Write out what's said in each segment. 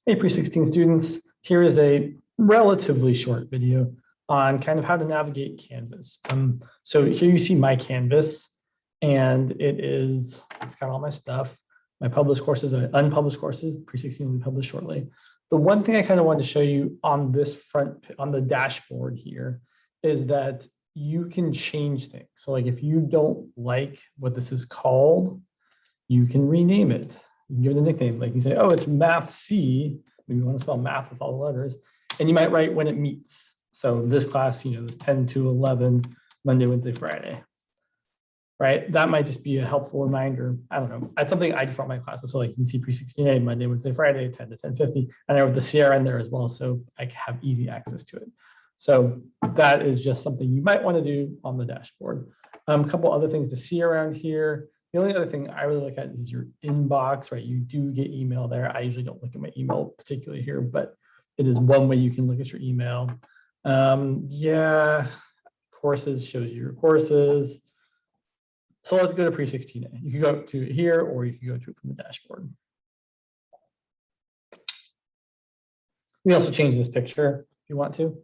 Hey, Pre16 students, here is a relatively short video on kind of how to navigate Canvas. So here you see my Canvas, and it's got all my stuff, my published courses, unpublished courses, Pre16 will be published shortly. The one thing I kind of wanted to show you on this on the dashboard here, is that you can change things. So like if you don't like what this is called, you can rename it. You can give it a nickname, like you say, oh, it's Math C. Maybe you want to spell math with all the letters, and you might write when it meets. So this class, is 10 to 11, Monday, Wednesday, Friday, right? That might just be a helpful reminder. I don't know. That's something I do for all my classes. So like you can see Pre16A, Monday, Wednesday, Friday, 10 to 10:50, and I have the CRN there as well, so I have easy access to it. So that is just something you might want to do on the dashboard. A couple other things to see around here. The only other thing I really look at is your inbox, right? You do get email there. I usually don't look at my email particularly here, but it is one way you can look at your email. Yeah, courses shows you your courses. So let's go to Pre16A. You can go to here, or you can go to it from the dashboard. We also change this picture if you want to.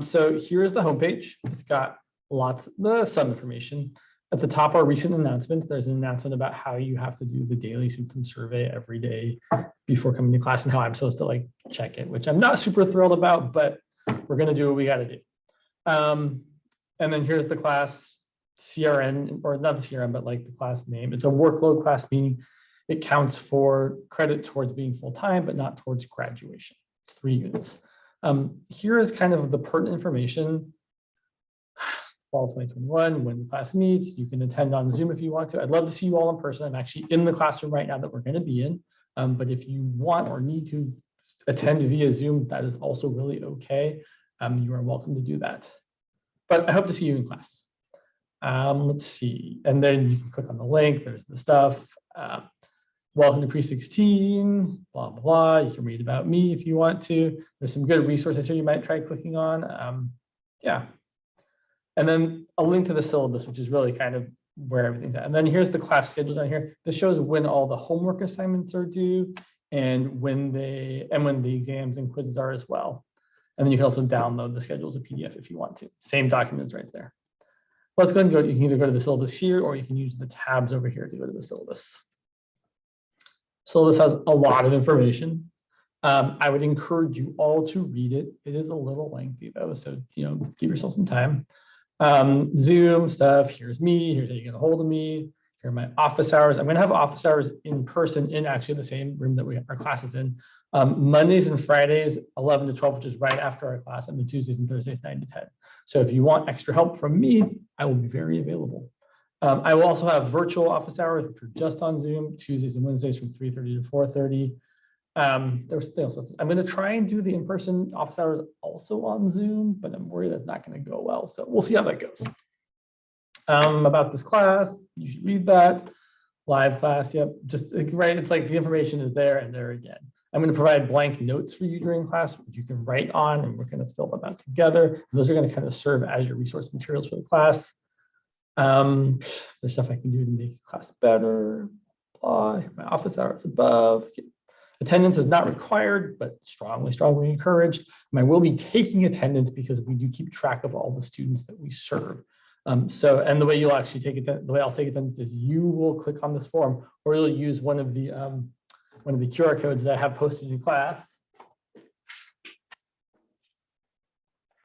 So here's the homepage. It's got some information. At the top are recent announcements. There's an announcement about how you have to do the daily symptom survey every day before coming to class and how I'm supposed to check it, which I'm not super thrilled about, but we're going to do what we got to do. And then here's the class CRN, or not the CRN, but the class name. It's a workload class, meaning it counts for credit towards being full-time, but not towards graduation. It's 3 units. Here is kind of the pertinent information. Fall 2021, when the class meets, you can attend on Zoom if you want to. I'd love to see you all in person. I'm actually in the classroom right now that we're going to be in. But if you want or need to attend via Zoom, that is also really okay. You are welcome to do that. But I hope to see you in class. Let's see. And then you can click on the link. There's the stuff. Welcome to Pre16, blah, blah, blah. You can read about me if you want to. There's some good resources here you might try clicking on. Yeah. And then a link to the syllabus, which is really kind of where everything's at. And then here's the class schedule down here. This shows when all the homework assignments are due and when the exams and quizzes are as well. And then you can also download the schedule as a PDF if you want to. Same documents right there. Let's go and go. You can either go to the syllabus here, or you can use the tabs over here to go to the syllabus. Syllabus has a lot of information. I would encourage you all to read it. It is a little lengthy though, so give yourself some time. Zoom stuff, here's me, here's how you get a hold of me, here are my office hours. I'm going to have office hours in person in actually the same room that our class is in. Mondays and Fridays, 11 to 12, which is right after our class, and then Tuesdays and Thursdays, 9 to 10. So if you want extra help from me, I will be very available. I will also have virtual office hours, which are just on Zoom, Tuesdays and Wednesdays from 3:30 to 4:30. There's something else. I'm going to try and do the in-person office hours also on Zoom, but I'm worried that's not going to go well. So we'll see how that goes. About this class, you should read that. Live class, yep. Just right. It's like the information is there and there again. I'm going to provide blank notes for you during class, which you can write on, and we're going to fill them out together. And those are going to kind of serve as your resource materials for the class. There's stuff I can do to make class better. Blah. My office hours above. Attendance is not required, but strongly, strongly encouraged. And I will be taking attendance because we do keep track of all the students that we serve. And the way you'll actually take it, the way I'll take attendance is you will click on this form, or you'll use one of the QR codes that I have posted in class.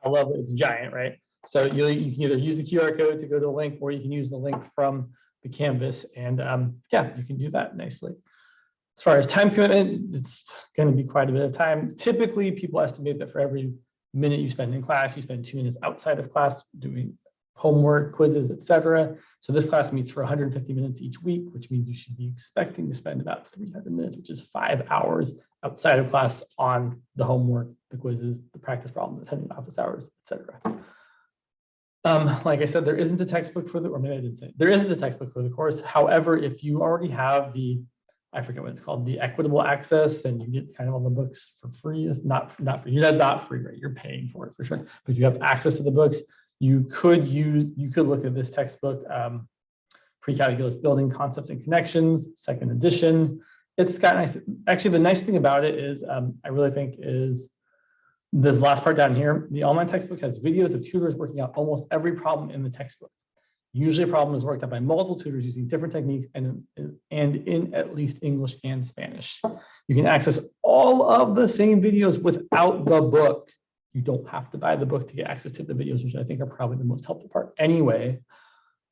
I love it. It's giant, right? So you can either use the QR code to go to the link, or you can use the link from the Canvas, and yeah, you can do that nicely. As far as time commitment, it's going to be quite a bit of time. Typically, people estimate that for every minute you spend in class, you spend 2 minutes outside of class doing homework, quizzes, etc. So this class meets for 150 minutes each week, which means you should be expecting to spend about 300 minutes, which is 5 hours outside of class on the homework, the quizzes, the practice problems, attending office hours, etc. Like I said, there isn't a textbook for or maybe I didn't say, there isn't a textbook for the course. However, if you already have I forget what it's called, the equitable access, and you get kind of all the books for free. It's not free. You're not free, right? You're paying for it for sure. But if you have access to the books, you could look at this textbook, Pre-Calculus Building Concepts and Connections, 2nd edition. It's got nice. Actually, the nice thing about it is, I really think is this last part down here. The online textbook has videos of tutors working out almost every problem in the textbook. Usually a problem is worked out by multiple tutors using different techniques and in at least English and Spanish. You can access all of the same videos without the book. You don't have to buy the book to get access to the videos, which I think are probably the most helpful part anyway,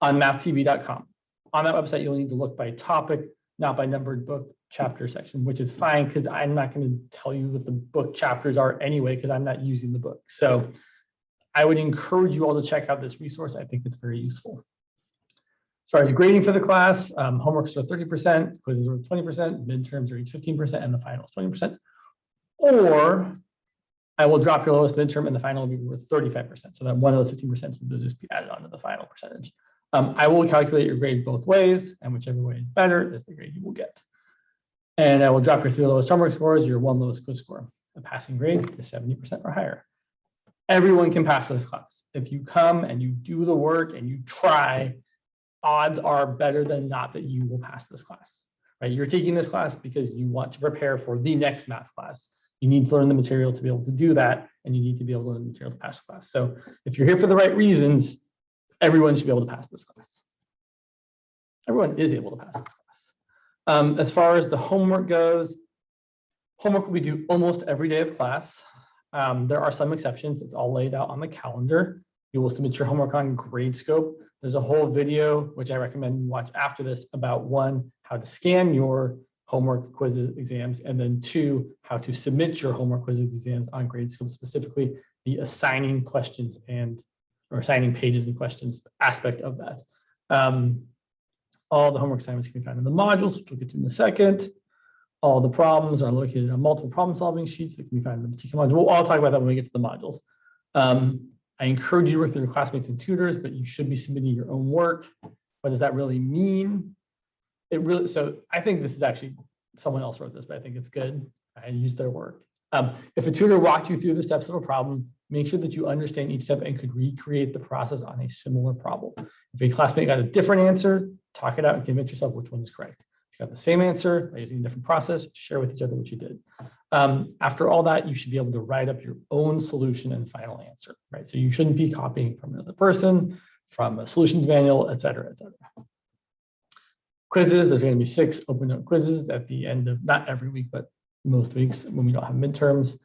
on mathtv.com. On that website, you'll need to look by topic, not by numbered book chapter section, which is fine because I'm not going to tell you what the book chapters are anyway, because I'm not using the book. So I would encourage you all to check out this resource. I think it's very useful. As far as grading for the class, homeworks are 30%, quizzes are 20%, midterms are each 15%, and the finals 20%. Or I will drop your lowest midterm and the final will be worth 35%. So that one of those 15% will just be added onto the final percentage. I will calculate your grade both ways, and whichever way is better is the grade you will get. And I will drop your 3 lowest homework scores, your 1 lowest quiz score. A passing grade is 70% or higher. Everyone can pass this class. If you come and you do the work and you try, odds are better than not that you will pass this class. Right? You're taking this class because you want to prepare for the next math class. You need to learn the material to be able to do that, and you need to be able to learn the material to pass the class. So if you're here for the right reasons, everyone should be able to pass this class. Everyone is able to pass this class. As far as the homework goes, homework we do almost every day of class. There are some exceptions. It's all laid out on the calendar. You will submit your homework on Gradescope. There's a whole video, which I recommend you watch after this, about 1, how to scan your homework quizzes exams, and then 2, how to submit your homework quizzes exams on Gradescope, specifically the assigning questions or assigning pages and questions aspect of that. All the homework assignments can be found in the modules, which we'll get to in a second. All the problems are located on multiple problem solving sheets that can be found in the particular module. I'll talk about that when we get to the modules. I encourage you to work with your classmates and tutors, but you should be submitting your own work. What does that really mean? So I think this is actually, someone else wrote this, but I think it's good. I used their work. If a tutor walked you through the steps of a problem, make sure that you understand each step and could recreate the process on a similar problem. If a classmate got a different answer, talk it out and convince yourself which one is correct. If you got the same answer by using a different process, share with each other what you did. After all that, you should be able to write up your own solution and final answer, right? So you shouldn't be copying from another person, from a solutions manual, et cetera, et cetera. Quizzes, there's going to be 6 open note quizzes at the end of, not every week, but most weeks when we don't have midterms.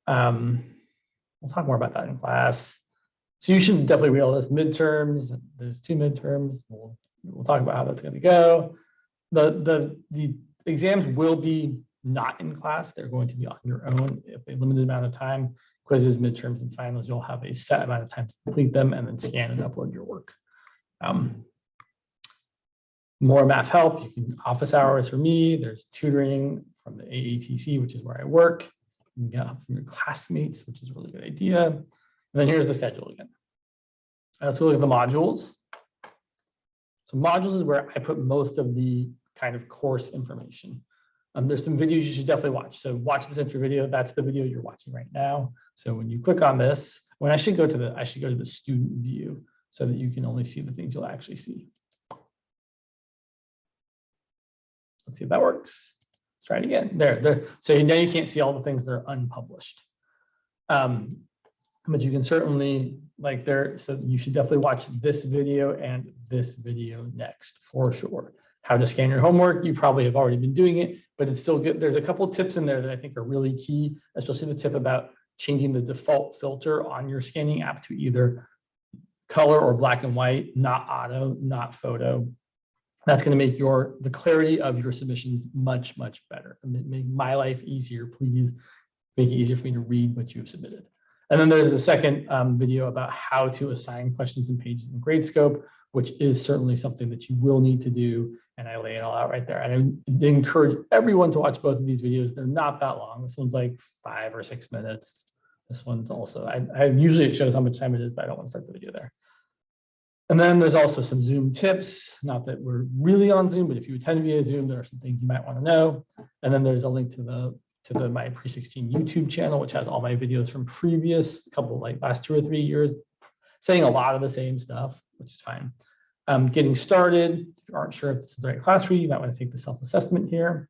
We'll talk more about that in class. So you should definitely read all this. Midterms, there's 2 midterms. We'll talk about how that's going to go. The exams will be not in class. They're going to be on your own if a limited amount of time. Quizzes, midterms, and finals, you'll have a set amount of time to complete them and then scan and upload your work. More math help, you can office hours for me. There's tutoring from the AATC, which is where I work. You can get help from your classmates, which is a really good idea. And then here's the schedule again. Let's look at the modules. So modules is where I put most of the kind of course information. There's some videos you should definitely watch. So watch this intro video. That's the video you're watching right now. So when you click on this, I should go to the student view so that you can only see the things you'll actually see. Let's see if that works. Let's try it again. There. So now you can't see all the things that are unpublished. But you can certainly so you should definitely watch this video and this video next for sure. How to scan your homework. You probably have already been doing it, but it's still good. There's a couple of tips in there that I think are really key, especially the tip about changing the default filter on your scanning app to either color or black and white, not auto, not photo. That's going to make the clarity of your submissions much, much better. Make my life easier. Please make it easier for me to read what you have submitted. And then there's a second video about how to assign questions and pages in Gradescope, which is certainly something that you will need to do. And I lay it all out right there. And I encourage everyone to watch both of these videos. They're not that long. This one's like 5 or 6 minutes. This one's also, usually it shows how much time it is, but I don't want to start the video there. And then there's also some Zoom tips. Not that we're really on Zoom, but if you attend via Zoom, there are some things you might want to know. And then there's a link to my Pre16 YouTube channel, which has all my videos from previous last 2 or 3 years, saying a lot of the same stuff, which is fine. Getting started, if you aren't sure if this is the right class for you, you might want to take the self-assessment here.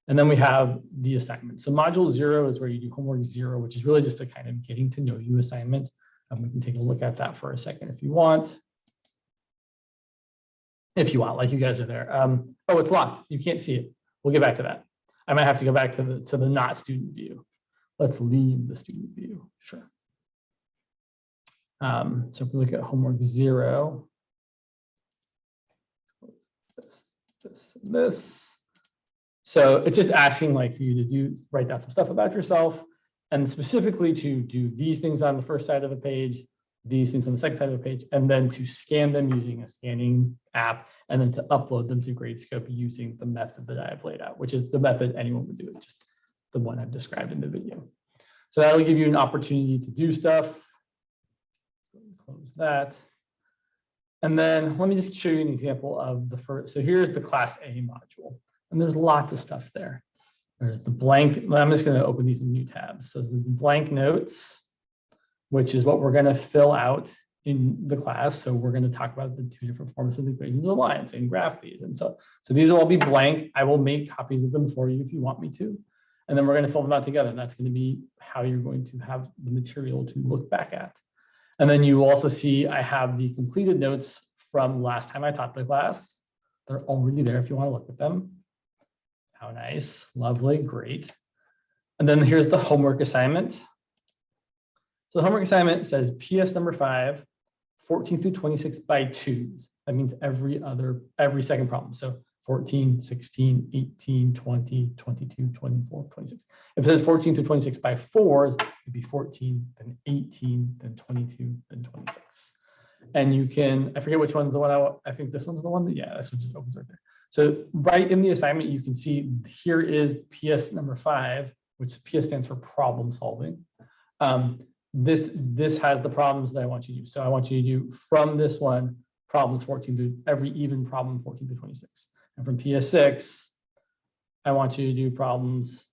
And then we have the assignment. So module 0 is where you do homework 0, which is really just a kind of getting to know you assignment. We can take a look at that for a second if you want. If you want, like you guys are there. Oh, it's locked. You can't see it. We'll get back to that. I might have to go back to the not student view. Let's leave the student view. Sure. So if we look at homework 0, this. So it's just asking like for you to write down some stuff about yourself, and specifically to do these things on the first side of the page, these things on the second side of the page, and then to scan them using a scanning app, and then to upload them to Gradescope using the method that I've laid out, which is the method anyone would do, it just the one I've described in the video. So that'll give you an opportunity to do stuff. Close that. And then let me just show you an example of the first. So here's the class A module, and there's lots of stuff there. There's the blank. I'm just going to open these in new tabs. So the blank notes, which is what we're going to fill out in the class. So we're going to talk about the 2 different forms of the equations of lines and graph these. And so these will all be blank. I will make copies of them for you if you want me to. And then we're going to fill them out together. And that's going to be how you're going to have the material to look back at. And then you also see I have the completed notes from last time I taught the class. They're already there if you want to look at them. How nice, lovely, great. And then here's the homework assignment. So the homework assignment says PS number 5, 14 through 26 by 2s. That means every second problem. So 14, 16, 18, 20, 22, 24, 26. If it says 14 through 26 by 4s, it'd be 14, then 18, then 22, then 26. And you can, I forget which one's the one I think this one's the one that, yeah, this one just opens right there. So right in the assignment, you can see here is PS number 5, which PS stands for problem solving. This has the problems that I want you to do. So I want you to do from this one, problems 14 through every even problem 14 through 26. And from PS6, I want you to do problems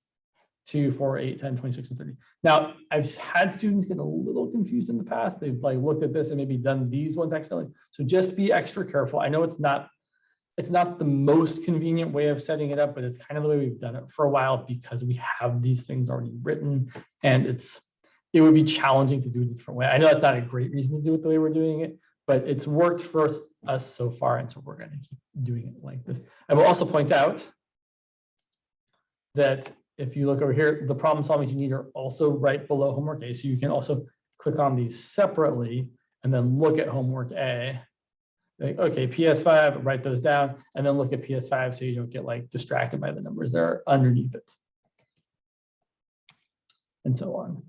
2, 4, 8, 10, 26, and 30. Now, I've had students get a little confused in the past. They've like looked at this and maybe done these ones accidentally. So just be extra careful. I know it's not the most convenient way of setting it up, but it's kind of the way we've done it for a while because we have these things already written, and it would be challenging to do it a different way. I know that's not a great reason to do it the way we're doing it, but it's worked for us so far, and so we're going to keep doing it like this. I will also point out that if you look over here, the problem solving you need are also right below homework A, so you can also click on these separately and then look at homework A. Like, okay, PS5, write those down, and then look at PS5 so you don't get like distracted by the numbers that are underneath it, and so on.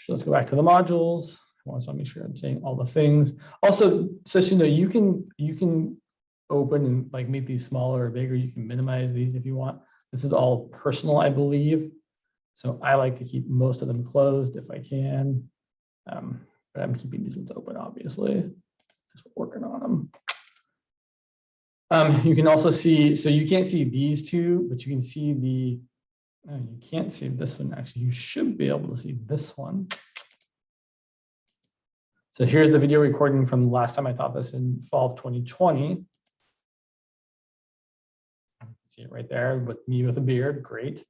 Let's go back to the modules. I want to make sure I'm saying all the things. Also, so you know, you can open and like make these smaller or bigger. You can minimize these if you want. This is all personal, I believe. So I like to keep most of them closed if I can. But I'm keeping these ones open, obviously. Just working on them. You can also see, so you can't see these two, but you can see you can't see this one. Actually, you should be able to see this one. So here's the video recording from the last time I taught this in fall of 2020. See it right there with me with a beard, great.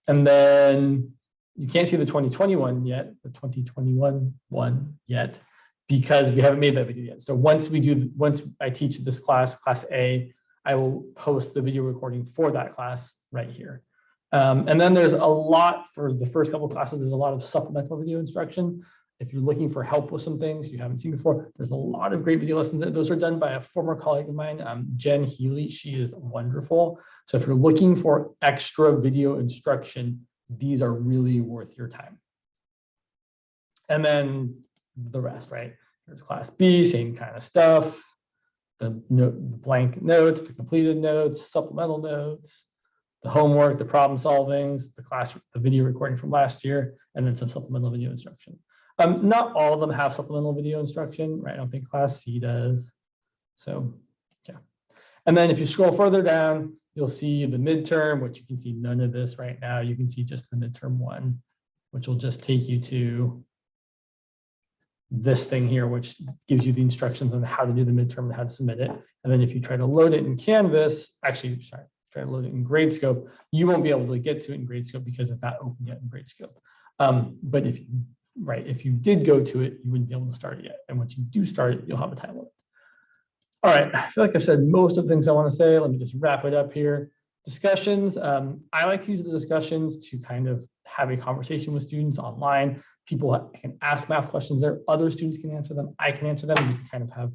And then you can't see the 2021 yet, the 2021 one yet, because we haven't made that video yet. So once I teach this class, class A, I will post the video recording for that class right here. And then there's a lot for the first couple of classes, there's a lot of supplemental video instruction. If you're looking for help with some things you haven't seen before, there's a lot of great video lessons. Those are done by a former colleague of mine, Jen Healy. She is wonderful. So if you're looking for extra video instruction, these are really worth your time. And then the rest, right? Here's class B, same kind of stuff. The blank notes, the completed notes, supplemental notes, the homework, the problem solvings, the video recording from last year, and then some supplemental video instruction. Not all of them have supplemental video instruction, right? I don't think class C does. So yeah. And then if you scroll further down, you'll see the midterm, which you can see none of this right now. You can see just the midterm one, which will just take you to this thing here, which gives you the instructions on how to do the midterm and how to submit it. And then if you try to load it in Canvas, actually, sorry, try to load it in Gradescope, you won't be able to get to it in Gradescope because it's not open yet in Gradescope. But if you did go to it, you wouldn't be able to start it yet. And once you do start it, you'll have a time limit. All right, I feel like I've said most of the things I want to say. Let me just wrap it up here. Discussions. I like to use the discussions to kind of have a conversation with students online. People can ask math questions there. Other students can answer them. I can answer them. And you can kind of have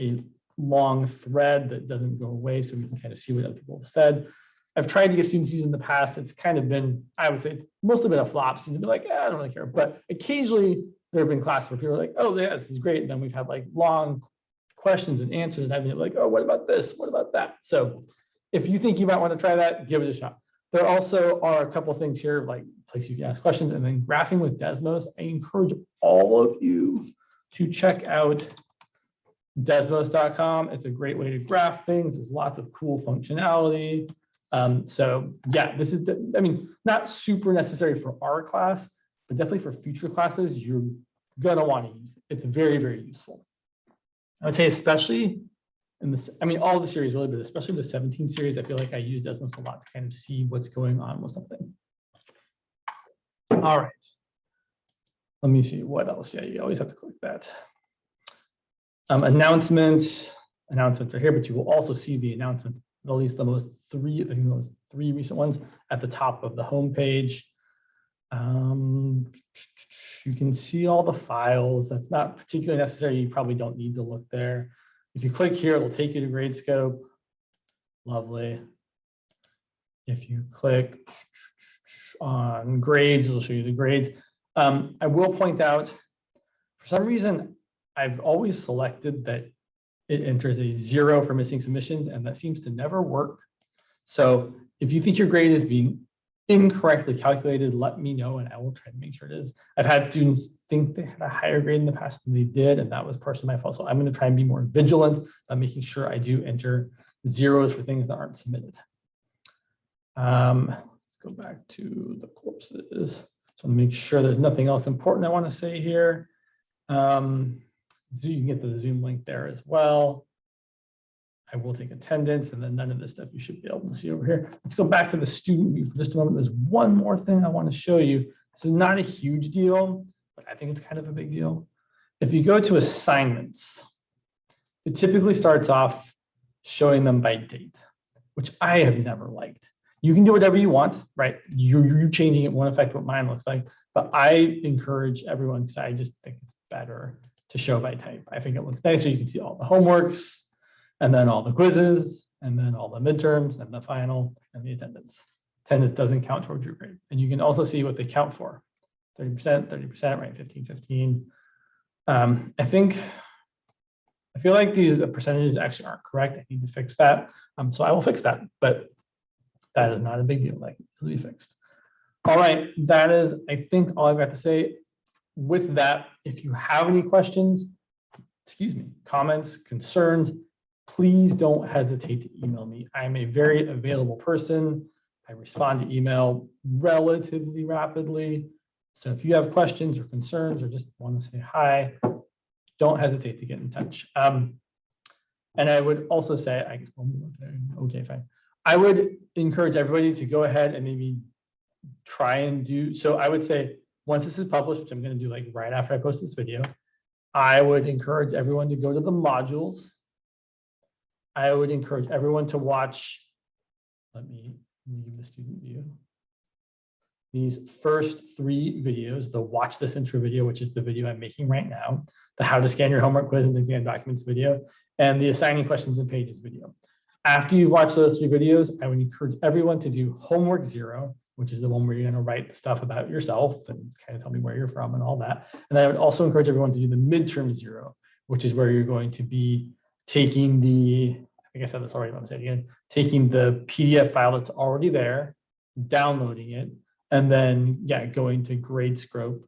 a long thread that doesn't go away, so we can kind of see what other people have said. I've tried to get students used in the past. It's kind of been, I would say, it's mostly been a flop. Students be like, I don't really care. But occasionally there have been classes where people are like, oh, yeah, this is great. And then we've had like long questions and answers, and I've been like, oh, what about this? What about that? So if you think you might want to try that, give it a shot. There also are a couple of things here, like place you can ask questions, and then graphing with Desmos. I encourage all of you to check out desmos.com. It's a great way to graph things. There's lots of cool functionality. So yeah, this is, not super necessary for our class, but definitely for future classes, you're gonna want to use it. It's very, very useful. I would say especially in this, all the series really, but especially the 17 series, I feel like I use Desmos a lot to kind of see what's going on with something. All right. Let me see what else. Yeah, you always have to click that. Announcements are here, but you will also see the announcements, at least those three recent ones at the top of the home page. You can see all the files. That's not particularly necessary. You probably don't need to look there. If you click here, it'll take you to Gradescope. Lovely. If you click on grades, it'll show you the grades. I will point out, for some reason, I've always selected that it enters a 0 for missing submissions, and that seems to never work. So if you think your grade is being incorrectly calculated, let me know and I will try to make sure it is. I've had students think they had a higher grade in the past than they did, and that was partially my fault. So I'm going to try and be more vigilant on making sure I do enter zeros for things that aren't submitted. Let's go back to the courses. So make sure there's nothing else important I want to say here. So you can get the Zoom link there as well. I will take attendance, and then none of this stuff you should be able to see over here. Let's go back to the student view for just a moment. There's one more thing I want to show you. This is not a huge deal, but I think it's kind of a big deal. If you go to assignments, it typically starts off showing them by date, which I have never liked. You can do whatever you want, right? You changing it won't affect what mine looks like, but I encourage everyone, because I just think it's better to show by type. I think it looks nicer. You can see all the homeworks, and then all the quizzes, and then all the midterms, and the final, and the attendance. Attendance doesn't count towards your grade. And you can also see what they count for. 30%, 30%, right? 15, 15. I feel like these percentages actually aren't correct. I need to fix that. So I will fix that, but that is not a big deal. That can easily be fixed. All right, that is, I think, all I've got to say. With that, if you have any questions, comments, concerns, please don't hesitate to email me. I'm a very available person. I respond to email relatively rapidly. So if you have questions or concerns or just want to say hi, don't hesitate to get in touch. And I would also say, I guess we'll move there. Okay, fine. I would encourage everybody to go ahead and maybe try and do, so I would say, once this is published, which I'm going to do like right after I post this video, I would encourage everyone to go to the modules. I would encourage everyone to watch, let me leave the student view, these first 3 videos, the watch this intro video, which is the video I'm making right now, the how to scan your homework quiz and exam documents video, and the assigning questions and pages video. After you've watched those 3 videos, I would encourage everyone to do homework 0, which is the one where you're going to write stuff about yourself and kind of tell me where you're from and all that. And I would also encourage everyone to do the midterm 0, which is where you're going to be taking the, I think I said this already, but I'm saying it again, taking the PDF file that's already there, downloading it, and then going to Gradescope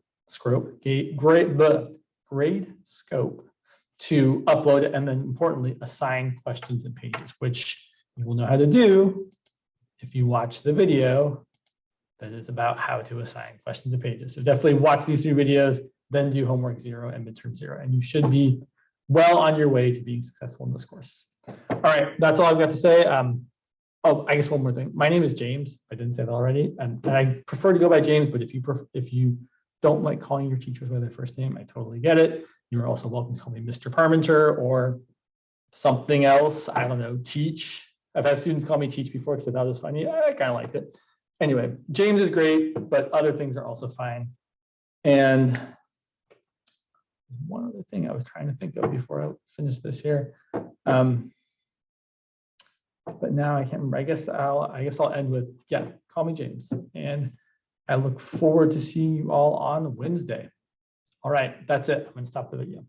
to upload it, and then importantly, assign questions and pages, which you will know how to do if you watch the video that is about how to assign questions and pages. So definitely watch these 3 videos, then do homework 0 and midterm 0, and you should be well on your way to being successful in this course. All right, that's all I've got to say. Oh, I guess one more thing. My name is James. I didn't say that already, and I prefer to go by James. But if you don't like calling your teachers by their first name, I totally get it. You're also welcome to call me Mr. Parmenter or something else. I don't know, Teach. I've had students call me Teach before because I thought it was funny. I kind of liked it. Anyway, James is great, but other things are also fine. And one other thing I was trying to think of before I finish this here. But now I can't remember. I guess I'll end with, yeah, call me James. And I look forward to seeing you all on Wednesday. All right, that's it. I'm going to stop the video.